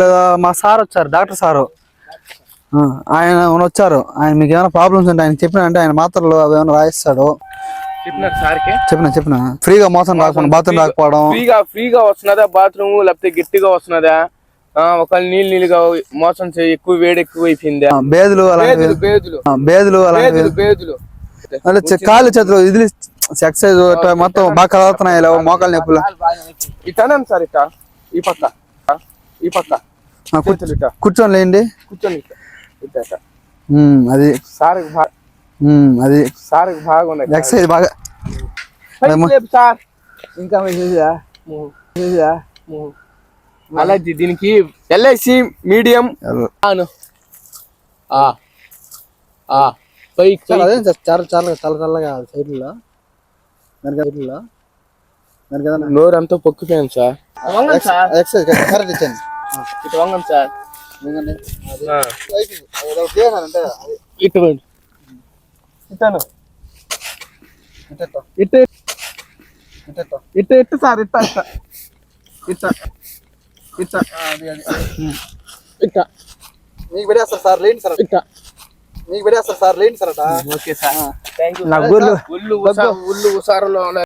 లేదా మా సార్ వచ్చారు, డాక్టర్ సారు. ఆయన వచ్చారు. ఆయన మీకు ఏమైనా ప్రాబ్లమ్స్ ఉంటే ఆయన చెప్పినంటే ఆయన మాత్రలు అవి ఏమైనా రాయిస్తాడు. చెప్పిన ఫ్రీగా మోసం రాకుండా బాత్రూమ్ రాకపోవడం, ఫ్రీగా వస్తున్నదా బాత్రూమ్, లేకపోతే గట్టిగా వస్తున్నదా, ఒక నీళ్ళుగా మోసం ఎక్కువ వేడి ఎక్కువ అయిపోయిందా, బేదులు కాళ్ళు చేతులు ఇది ఎక్సర్సైజ్ మొత్తం బాగా కలుగుతున్నాయి. మోకాలు నొప్పులు ఇటానండి సార్, ఇట్టా ఈ పక్క కూర్చొని లేండి. అది అది ఎక్సర్సైజ్ బాగా సార్. ఇంకా అలా దీనికి LIC మీడియం చల్లగా సైడ్లో నోరంతా పొక్కిపోయాను సార్. ఎక్సర్సైజ్ కరెక్ట్ ఇచ్చాను. ఇటు వంగండి సార్. ఇట్టు సార్, మీకు పెడేస్తారు సార్, లేండి సార్. మీకు పెడేస్తారు సార్, లేండి sir. Okay sir, thank you. ఉల్లు ఉసారులో